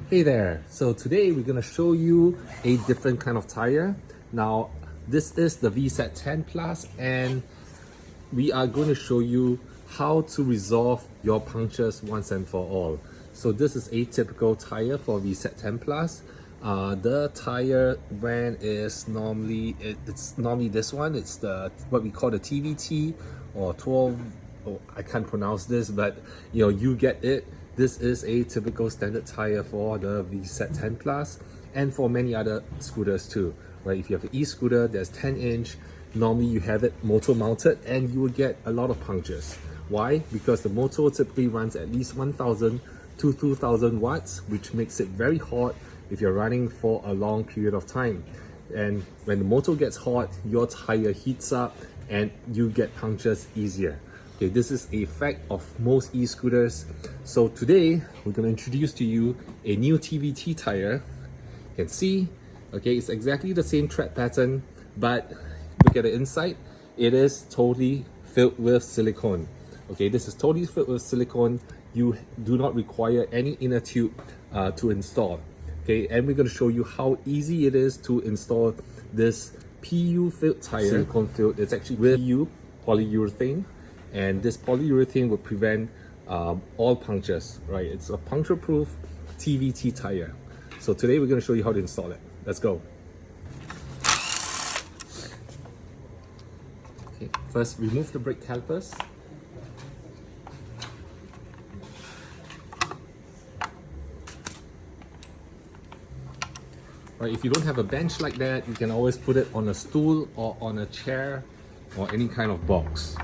Hey there, so today we're going to show you a different kind of tire. Now this is the VSETT10 Plus and we are going to show you how to resolve your punctures once and for all. So this is a typical tire for VSETT10 Plus. The tire brand is normally this one. It's the what we call the TVT or 12. Oh, I can't pronounce this, but you get it. This is a typical standard tire for the VSETT10 Plus and for many other scooters too. Right? If you have an e-scooter, there's 10-inch. Normally you have it Moto mounted and you will get a lot of punctures. Why? Because the Moto typically runs at least 1000 to 2000 watts, which makes it very hot if you're running for a long period of time. And when the Moto gets hot, your tire heats up and you get punctures easier. Okay, this is a fact of most e-scooters. So today we're going to introduce to you a new TVT tire. You can see, okay, it's exactly the same tread pattern, but look at the inside. It is totally filled with silicone. Okay, this is totally filled with silicone. You do not require any inner tube to install. Okay, and we're going to show you how easy it is to install this PU filled tire. Silicone filled. It's actually with PU polyurethane. And this polyurethane will prevent all punctures, right? It's a puncture-proof TVT tire. So today we're going to show you how to install it. Let's go. Okay, first remove the brake calipers. Right, if you don't have a bench like that, you can always put it on a stool or on a chair or any kind of box.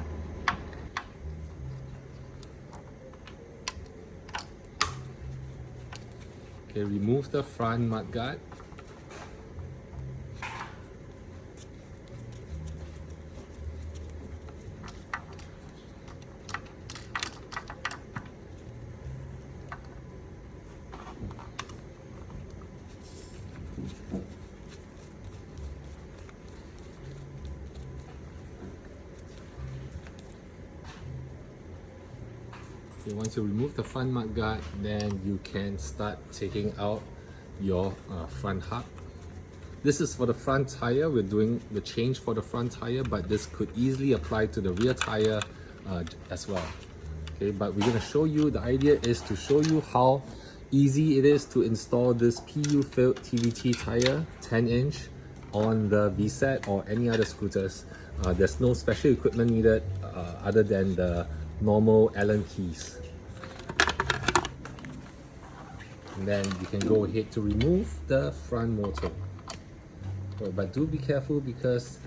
Okay, remove the front mudguard. Okay, once you remove the front mudguard, then you can start taking out your front hub. This is for the front tire. We're doing the change for the front tire, but this could easily apply to the rear tire as well. Okay, but we're going to show you, the idea is to show you how easy it is to install this PU filled TVT tire 10-inch on the VSETT or any other scooters. There's no special equipment needed other than the normal Allen keys. And then you can go ahead to remove the front motor. But do be careful because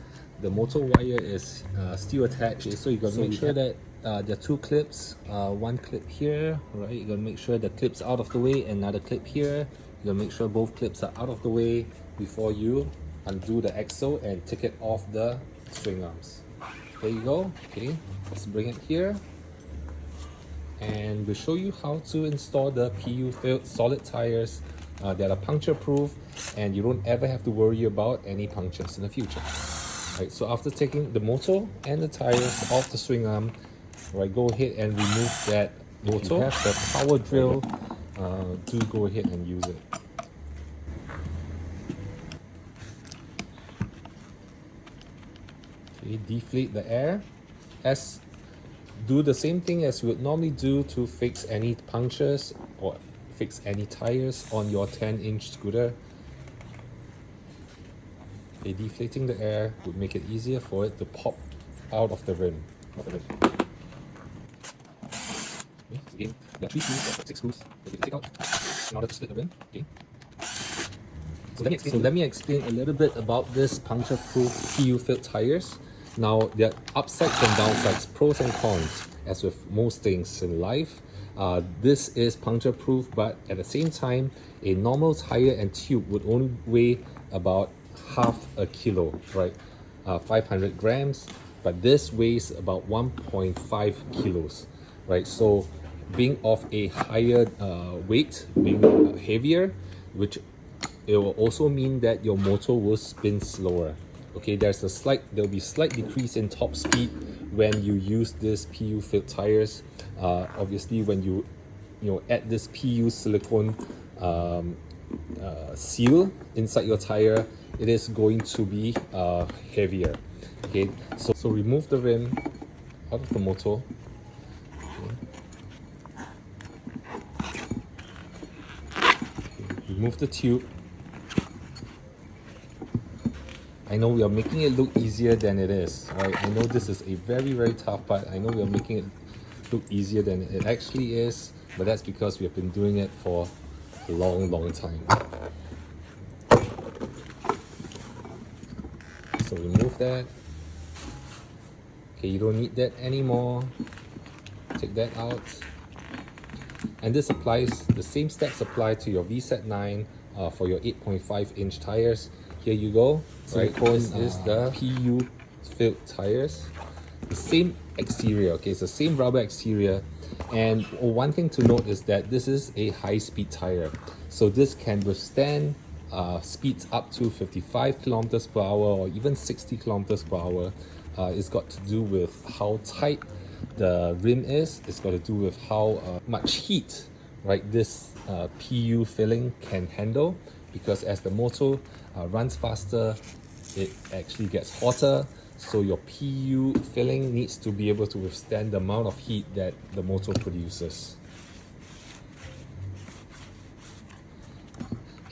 the motor wire is still attached, so you got to make sure that there are two clips, one clip here, right? You got to make sure the clip's out of the way, another clip here. You got to make sure both clips are out of the way before you undo the axle and take it off the swing arms. There you go. Okay, let's bring it here. And we'll show you how to install the PU filled solid tires that are puncture proof and you don't ever have to worry about any punctures in the future. Right, so after taking the motor and the tires off the swing arm, right, go ahead and remove that motor. If you have the power drill, do go ahead and use it. Okay, deflate the air. Do the same thing as you would normally do to fix any punctures or fix any tires on your 10-inch scooter. Okay, deflating the air would make it easier for it to pop out of the rim. Okay, again, there are 3 screws or 6 screws that you can take out in order to split the rim. Okay. So let me explain a little bit about this puncture-proof PU filled tires. Now, there are upsides and downsides, pros and cons, as with most things in life. This is puncture proof, but at the same time, a normal tire and tube would only weigh about half a kilo, right? 500 grams, but this weighs about 1.5 kilos, right? So being of a higher weight, being heavier, which it will also mean that your motor will spin slower. Okay, there'll be slight decrease in top speed when you use this PU filled tires. Obviously, when you add this PU silicone seal inside your tire, it is going to be heavier. Okay, so remove the rim out of the Moto. Remove the tube. I know we are making it look easier than it is, right? I know this is a very tough part. I know we are making it look easier than it actually is, but that's because we have been doing it for a long time. So remove that. Okay, you don't need that anymore. Take that out. And this applies, the same steps apply to your VSETT10 for your 8.5 inch tires. Here you go. Right, this is the PU filled tires. The same exterior, okay, it's the same rubber exterior. And one thing to note is that this is a high-speed tire. So this can withstand speeds up to 55 kilometers per hour or even 60 kilometers per hour. It's got to do with how tight the rim is. It's got to do with how much heat, right, this PU filling can handle. Because as the Moto runs faster, it actually gets hotter. So your PU filling needs to be able to withstand the amount of heat that the Moto produces.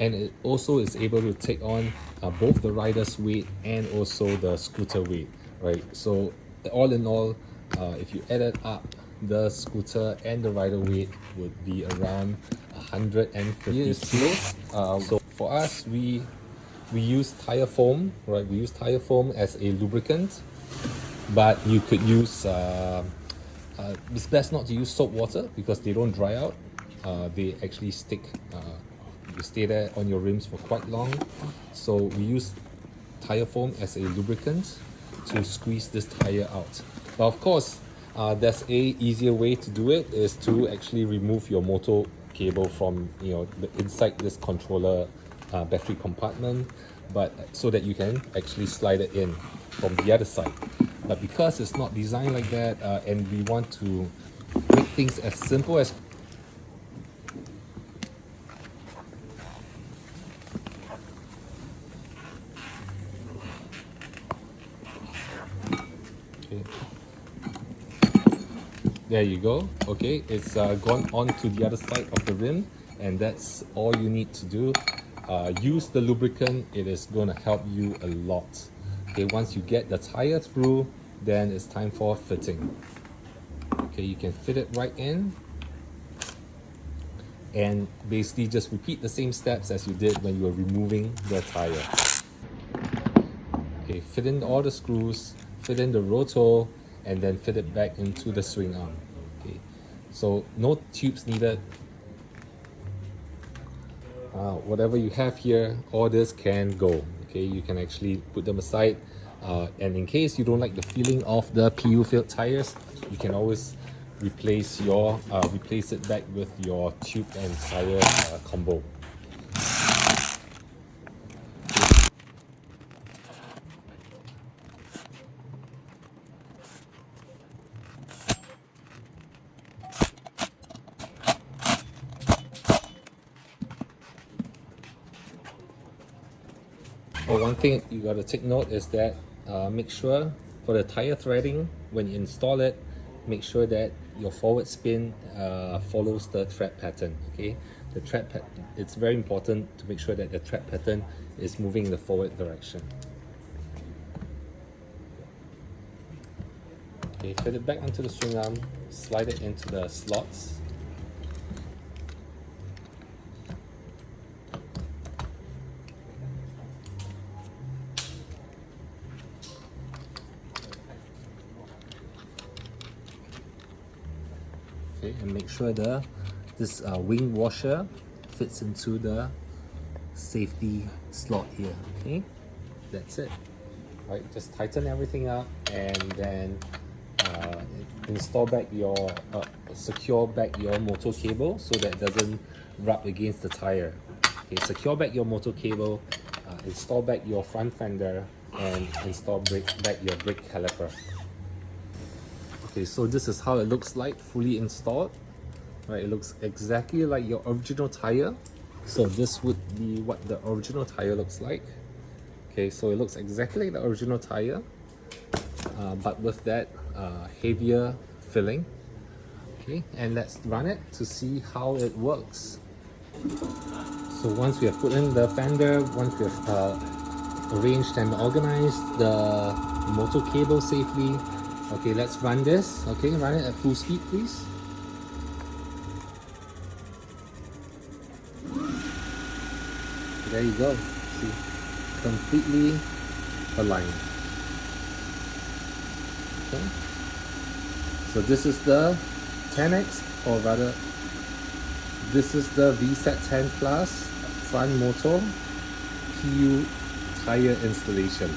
And it also is able to take on both the rider's weight and also the scooter weight, right? So all in all, if you added up, the scooter and the rider weight would be around 150 kilos. So for us, we use tire foam, right? We use tire foam as a lubricant, but you could use, it's best not to use soap water because they don't dry out. They actually stick, you stay there on your rims for quite long. So we use tire foam as a lubricant to squeeze this tire out. But of course, there's a easier way to do it, is to actually remove your Moto cable from inside this controller battery compartment, but so that you can actually slide it in from the other side. But because it's not designed like that, and we want to make things as simple as there you go. Okay, it's gone on to the other side of the rim, and that's all you need to do. Use the lubricant. It is going to help you a lot. Okay, once you get the tire through, then it's time for fitting. Okay, you can fit it right in, and basically just repeat the same steps as you did when you were removing the tire. Okay, fit in all the screws, fit in the rotor, and then fit it back into the swing arm. Okay, so no tubes needed. Whatever you have here, all this can go. Okay, you can actually put them aside, and in case you don't like the feeling of the PU filled tires, you can always replace it back with your tube and tire combo. Oh, one thing you got to take note is that make sure for the tire threading, when you install it, make sure that your forward spin follows the thread pattern. Okay, the thread it's very important to make sure that the thread pattern is moving in the forward direction. Okay, fit it back onto the swing arm, slide it into the slots. Okay, and make sure this wing washer fits into the safety slot here. Okay, that's it. Right, just tighten everything up and then install back your secure back your Moto cable so that it doesn't rub against the tire. Okay, secure back your Moto cable, install back your front fender, and install back your brake caliper. Okay, so this is how it looks like fully installed. Right, it looks exactly like your original tire. So this would be what the original tire looks like. Okay, so it looks exactly like the original tire, but with that heavier filling. Okay, and let's run it to see how it works. So once we have put in the fender, once we have arranged and organized the motor cable safely, okay, let's run this. Okay, run it at full speed, please. There you go. See, completely aligned. Okay. So this is the 10X, or rather, this is the VSETT10 Plus front Moto PU tire installation.